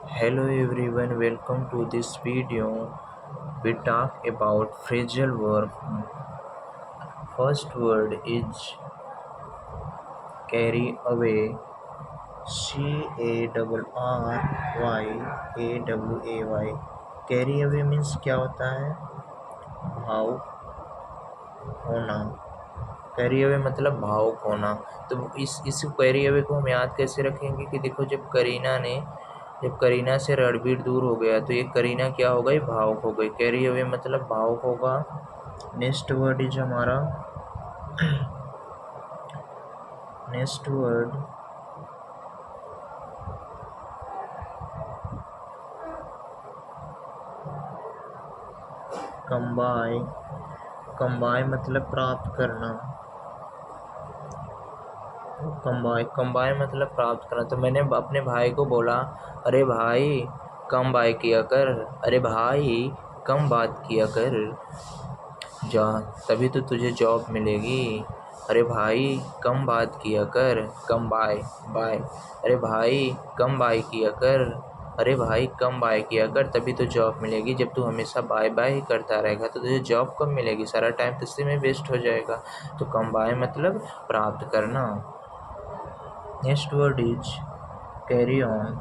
Hello everyone, welcome to this video. We talk about phrasal verb. First word is carry away. CARRYAWAY. Carry away means क्या होता है? भाव होना। Carry away मतलब भावुक होना। तो इस कैरी अवे को हम याद कैसे रखेंगे कि देखो जब करीना से रणबीर दूर हो गया तो ये करीना क्या हो गई? भावुक हो गई। कैरी अवे मतलब भावुक होगा। नेक्स्ट वर्ड इज हमारा नेक्स्ट वर्ड कंबाई। कंबाई मतलब प्राप्त करना। कंबाई मतलब प्राप्त करना। तो मैंने अपने भाई को बोला, अरे भाई कम बाय किया कर, अरे भाई कम बात किया कर, जा तभी तो तुझे जॉब मिलेगी। अरे भाई कम बात किया कर, कम बाय बाय। अरे भाई कम बाय किया कर, अरे भाई कम बाय किया कर, तभी तो जॉब मिलेगी। जब तू हमेशा बाय बाय ही करता रहेगा तो तुझे जॉब कब मिलेगी? सारा टाइम तो इसी में वेस्ट हो जाएगा। तो कम बाय मतलब प्राप्त करना। Next word is carry on.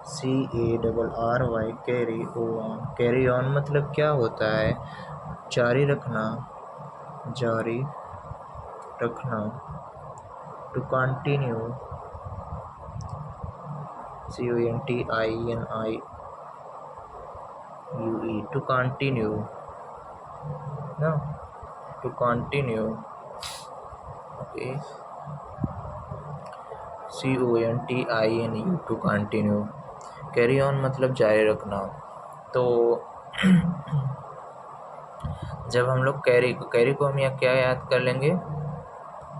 CARRY carry on. Carry on मतलब क्या होता है? जारी रखना, जारी रखना। To continue, CONTINIUE, to continue ना, to continue. Okay, CONTINU, to continue. Carry on मतलब जारी रखना। तो जब हम लोग कैरी को हम यहाँ क्या याद कर लेंगे?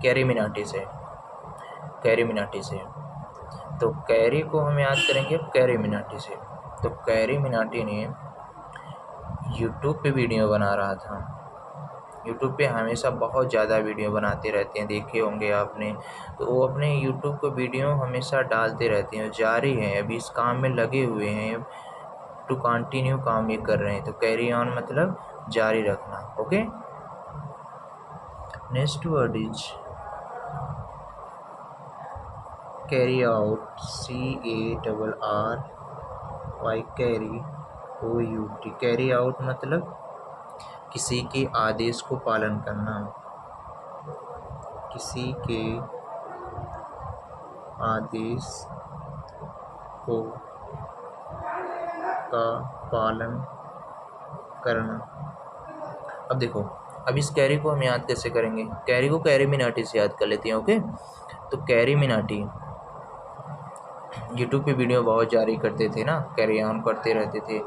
कैरी मिनाटी से। कैरी मिनाटी से। तो कैरी को हम याद करेंगे कैरी मिनाटी से। तो कैरी मिनाटी ने यूट्यूब पे वीडियो बना रहा था। यूट्यूब पे हमेशा बहुत ज़्यादा वीडियो बनाते रहते हैं, देखे होंगे आपने। तो वो अपने यूट्यूब को वीडियो हमेशा डालते रहते हैं, जारी हैं, अभी इस काम में लगे हुए हैं, टू कंटिन्यू काम ये कर रहे हैं। तो कैरी ऑन मतलब जारी रखना। Okay, next word is carry out. CARRY carry OUT। Carry out मतलब किसी के आदेश को पालन करना, किसी के आदेश को का पालन करना। अब देखो, अब इस कैरी को हम याद कैसे करेंगे? कैरी को कैरी मिनाटी से याद कर लेते हैं। ओके, तो कैरी मिनाटी यूट्यूब पे वीडियो बहुत जारी करते थे ना, कैरी ऑन करते रहते थे,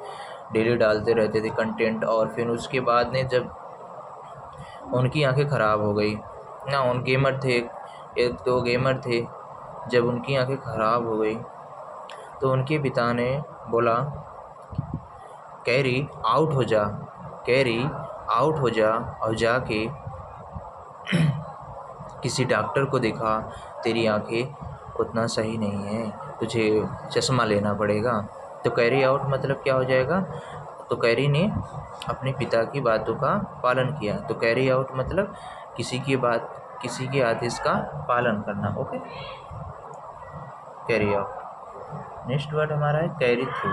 डेली डालते रहते थे कंटेंट। और फिर उसके बाद ने जब उनकी आंखें ख़राब हो गई ना, उन गेमर थे, एक दो गेमर थे, जब उनकी आंखें ख़राब हो गई तो उनके पिता ने बोला, कैरी आउट हो जा, कैरी आउट हो जा और जाके किसी डॉक्टर को दिखा, तेरी आंखें उतना सही नहीं है, तुझे चश्मा लेना पड़ेगा। तो कैरी आउट मतलब क्या हो जाएगा? तो कैरी ने अपने पिता की बातों का पालन किया। तो कैरी आउट मतलब किसी के आदेश का पालन करना। Okay, carry out. Next word हमारा है carry through.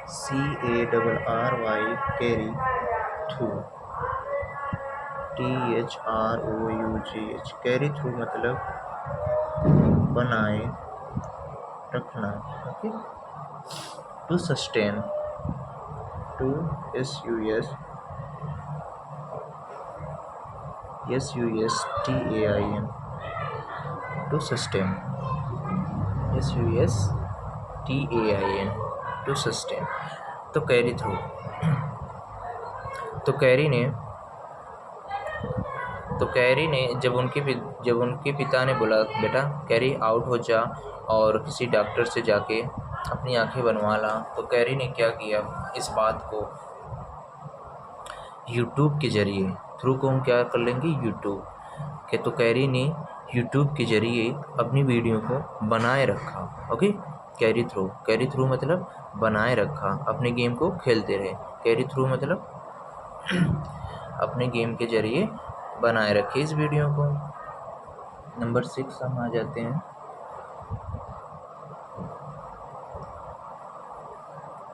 CARRY carry through, THROUGH। Carry through मतलब बनाए रखना। Okay, to sustain, to SUSTAIN, to sustain, SUSTAIN, to sustain. तो कैरी थ्रू। तो कैरी ने जब उनके पिता ने बोला, बेटा कैरी आउट हो जा और किसी डॉक्टर से जाके अपनी आंखें बनवा ला, तो कैरी ने क्या किया? इस बात को यूट्यूब के ज़रिए, थ्रू को हम क्या कर लेंगे? यूट्यूब के। तो कैरी ने यूट्यूब के ज़रिए अपनी वीडियो को बनाए रखा। ओके, कैरी थ्रू मतलब बनाए रखा, अपने गेम को खेलते रहे। कैरी थ्रू मतलब अपने गेम के जरिए बनाए रखे इस वीडियो को। नंबर 6 हम आ जाते हैं।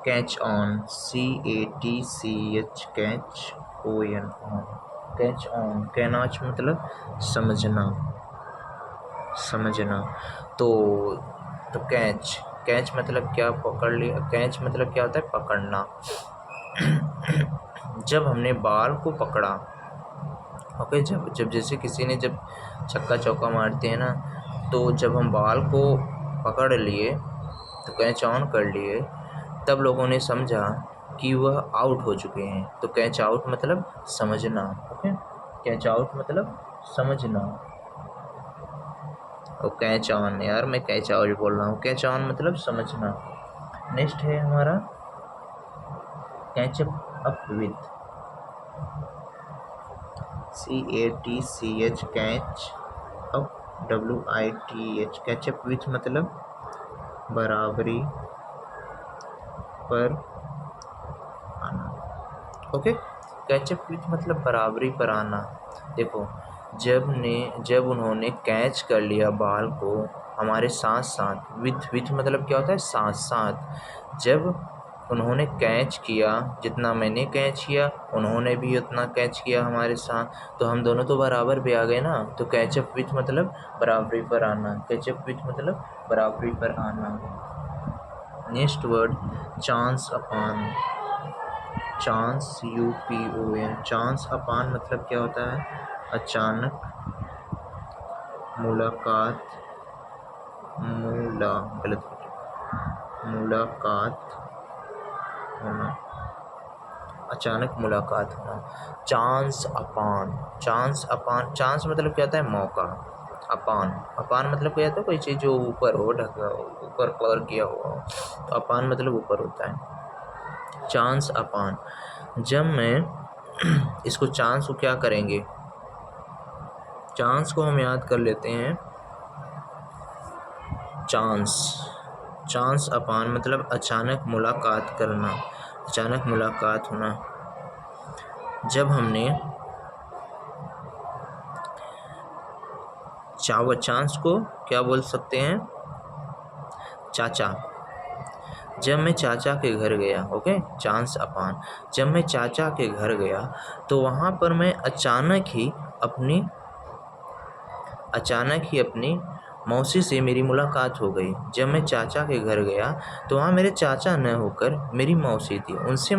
Catch on, CATCH, catch ON, catch on, कैनॉच मतलब समझना। तो कैच मतलब क्या, पकड़ लिया। कैच मतलब क्या होता है, पकड़ना। जब हमने बॉल को पकड़ा, ओके, जब जैसे किसी ने जब छक्का चौका मारते हैं ना, तो जब हम बॉल को पकड़ लिए तो कैच ऑन कर लिए, तब लोगों ने समझा कि वह आउट हो चुके हैं। तो कैच आउट मतलब समझना। ओके, कैच आउट मतलब समझना। और कैच ऑन, यार मैं कैच आउट बोल रहा हूँ, कैच ऑन मतलब समझना। नेक्स्ट है हमारा catch up up with, CATCH, catch up, WITH, catch up with मतलब बराबरी पर आना। ओके, कैचअप विथ मतलब बराबरी पर आना। देखो, जब उन्होंने कैच कर लिया बॉल को हमारे साथ साथ, विथ मतलब क्या होता है, साथ साथ। जब उन्होंने कैच किया, जितना मैंने कैच किया उन्होंने भी उतना कैच किया हमारे साथ, तो हम दोनों तो बराबर पे आ गए ना। तो कैचअप विथ मतलब बराबरी पर आना। कैचअप विथ मतलब बराबरी पर आना। Next word chance upon, chance UPON, chance upon मतलब क्या होता है, अचानक मुलाकात, मुलाकात होना, अचानक मुलाकात होना। चांस अपॉन, चांस मतलब क्या होता है, मौका। अपान मतलब क्या होता है, कोई चीज़ जो ऊपर हो, ढका, ऊपर कवर किया हुआ हो, तो अपान मतलब ऊपर होता है। चांस अपान, जब मैं इसको चांस को क्या करेंगे, चांस को हम याद कर लेते हैं। चांस अपान मतलब अचानक मुलाकात करना, अचानक मुलाकात होना। जब हमने चांस को क्या बोल सकते हैं, चाचा। जब मैं चाचा के घर गया, ओके, चांस अपान, जब मैं चाचा के घर गया तो वहाँ पर मैं अचानक ही अपनी मौसी से मेरी मुलाकात हो गई। जब मैं चाचा के घर गया तो वहाँ मेरे चाचा न होकर मेरी मौसी थी, उनसे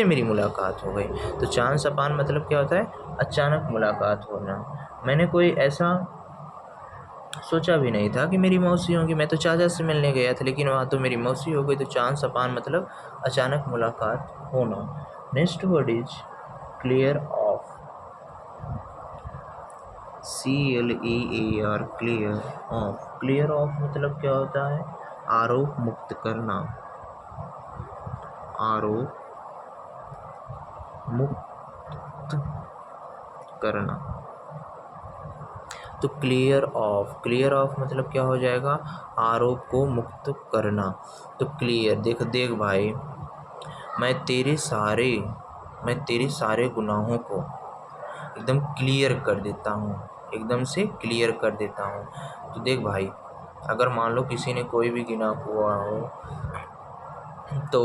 मेरी मुलाकात हो गई। तो चांस अपान मतलब क्या होता है, अचानक मुलाकात होना। मैंने कोई ऐसा सोचा भी नहीं था कि मेरी मौसी होंगी, मैं तो चाचा से मिलने गया था, लेकिन वहाँ तो मेरी मौसी हो गई। तो चांस अपान मतलब अचानक मुलाकात होना। Next word is clear of, CLEAR, clear of. Clear of मतलब क्या होता है, आरोप मुक्त करना, आरोप मुक्त करना। तो क्लियर ऑफ मतलब क्या हो जाएगा, आरोप को मुक्त करना। तो क्लियर, देख भाई, मैं तेरे सारे गुनाहों को एकदम क्लियर कर देता हूँ, एकदम से क्लियर कर देता हूँ। तो देख भाई, अगर मान लो किसी ने कोई भी गुनाह हुआ हो, तो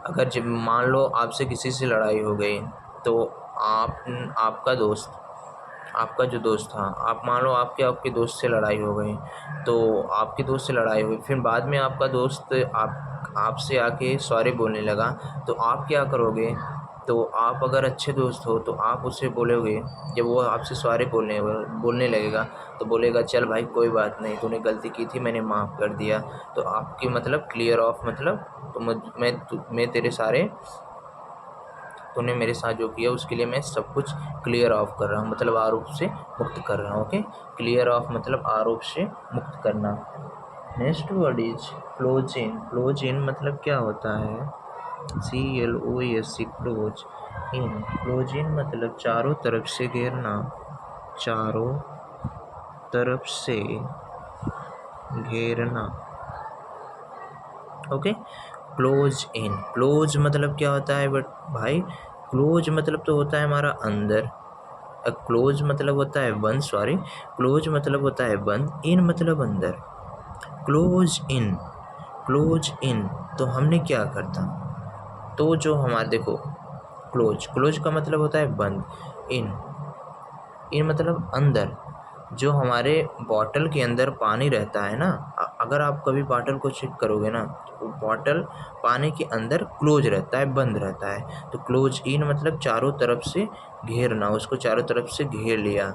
अगर जब मान लो आपसे किसी से लड़ाई हो गई, तो आपका जो दोस्त था, आप मान लो आपके दोस्त से लड़ाई हो गई, तो आपके दोस्त से लड़ाई हुई, फिर बाद में आपका दोस्त आपसे आके सॉरी बोलने लगा, तो आप क्या करोगे। तो आप अगर अच्छे दोस्त हो तो आप उससे बोलोगे, जब वो आपसे सॉरी बोलने लगेगा तो बोलेगा, चल भाई कोई बात नहीं, तूने गलती की थी, मैंने माफ़ कर दिया। तो आपकी मतलब क्लियर ऑफ मतलब, तो मैं तेरे सारे, तूने मेरे साथ जो किया उसके लिए मैं सब कुछ क्लियर ऑफ कर रहा हूँ, मतलब आरोप से मुक्त कर रहा हूँ। ओके, क्लियर ऑफ मतलब आरोप से मुक्त करना। Next word is close in. Close in मतलब क्या होता है, CLOSE, close in. Close in मतलब चारों तरफ से घेरना, चारों तरफ से घेरना। ओके, क्लोज इन, क्लोज मतलब क्या होता है बट भाई, क्लोज मतलब तो होता है हमारा अंदर, क्लोज मतलब होता है बंद, सॉरी, क्लोज मतलब होता है बंद, इन मतलब अंदर, क्लोज इन, क्लोज इन। तो हमने क्या करता, तो जो हमारा देखो, क्लोज, क्लोज का मतलब होता है बंद, इन, इन मतलब अंदर। जो हमारे बॉटल के अंदर पानी रहता है ना, अगर आप कभी बॉटल को चेक करोगे ना, तो बॉटल पानी के अंदर क्लोज रहता है, बंद रहता है। तो क्लोज इन मतलब चारों तरफ से घेरना, उसको चारों तरफ से घेर लिया।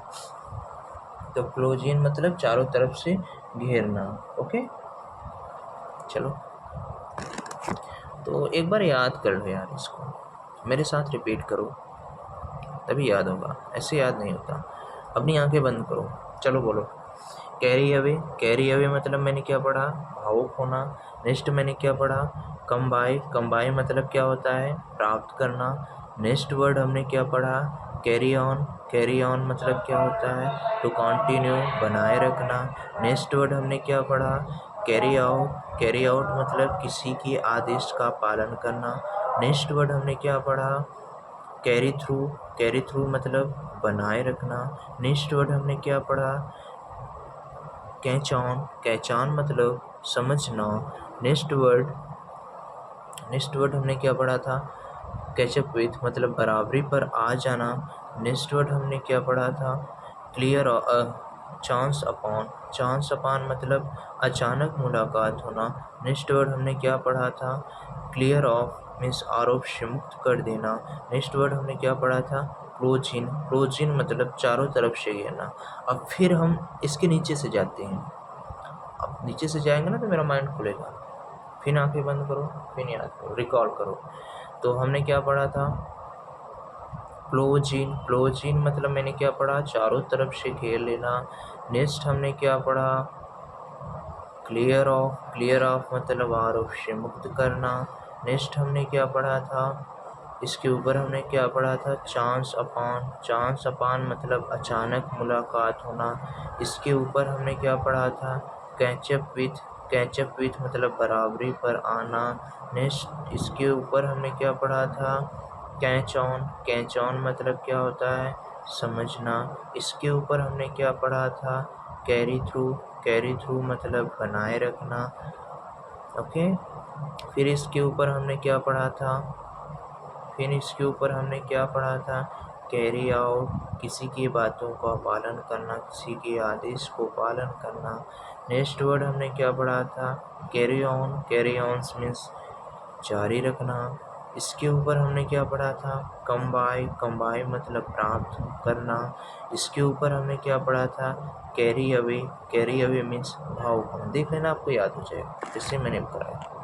तो क्लोज इन मतलब चारों तरफ से घेरना। ओके, चलो, तो एक बार याद कर लो यार, इसको मेरे साथ रिपीट करो, तभी याद होगा, ऐसे याद नहीं होता। अपनी आंखें बंद करो, चलो बोलो। कैरी अवे, कैरी अवे मतलब मैंने क्या पढ़ा, भावुक होना। नेक्स्ट मैंने क्या पढ़ा, कम बाय, कम बाय मतलब क्या होता है, प्राप्त करना। नेक्स्ट वर्ड हमने क्या पढ़ा, कैरी ऑन, कैरी ऑन मतलब क्या होता है, टू कंटिन्यू, बनाए रखना। नेक्स्ट वर्ड हमने क्या पढ़ा, कैरी आउट, कैरी आउट मतलब किसी के आदेश का पालन करना। नेक्स्ट वर्ड हमने क्या पढ़ा, कैरी थ्रू, कैरी थ्रू मतलब बनाए रखना। नेक्स्ट वर्ड हमने क्या पढ़ा, कैच ऑन, कैच ऑन मतलब समझना। नेक्स्ट वर्ड, नेक्स्ट वर्ड हमने क्या पढ़ा था, कैचअप विथ मतलब बराबरी पर आ जाना। नेक्स्ट वर्ड हमने क्या पढ़ा था, clear, chance upon, chance upon मतलब अचानक मुलाकात होना। नेक्स्ट वर्ड हमने क्या पढ़ा था, क्लियर ऑफ मीन्स आरोप से मुक्त कर देना। नेक्स्ट वर्ड हमने क्या पढ़ा था, क्लोज इन, क्लोज इन मतलब चारों तरफ से घेरना। अब फिर हम इसके नीचे से जाते हैं, अब नीचे से जाएंगे ना तो मेरा माइंड खुलेगा। फिर आंखें बंद करो, फिर याद करो, रिकॉल करो। तो हमने क्या पढ़ा था, क्लोज इन, क्लोज इन मतलब मैंने क्या पढ़ा, चारों तरफ से घेर लेना। नेक्स्ट हमने क्या पढ़ा, क्लियर ऑफ, क्लियर ऑफ मतलब आरोप से मुक्त करना। नेक्स्ट हमने क्या पढ़ा था, इसके ऊपर हमने क्या पढ़ा था, चांस अपॉन, चांस अपॉन मतलब अचानक मुलाकात होना। इसके ऊपर हमने क्या पढ़ा था, कैचअप विथ, कैचअप विथ मतलब बराबरी पर आना। नेक्स्ट इसके ऊपर हमने क्या पढ़ा था, कैच ऑन, कैच ऑन मतलब क्या होता है, समझना। इसके ऊपर हमने क्या पढ़ा था, कैरी थ्रू, कैरी थ्रू मतलब बनाए रखना। ओके, फिर इसके ऊपर हमने क्या पढ़ा था, फिर इसके ऊपर हमने क्या पढ़ा था, कैरी आउट, किसी की बातों का पालन करना, किसी के आदेश को पालन करना। नेक्स्ट वर्ड हमने क्या पढ़ा था, carry on, carry on means जारी रखना। इसके ऊपर हमने क्या पढ़ा था, कम बाय, कम बाय मतलब प्राप्त करना। इसके ऊपर हमने क्या पढ़ा था, carry away, carry away means भाव, देख लेना आपको याद हो जाएगा, जिससे मैंने कराया।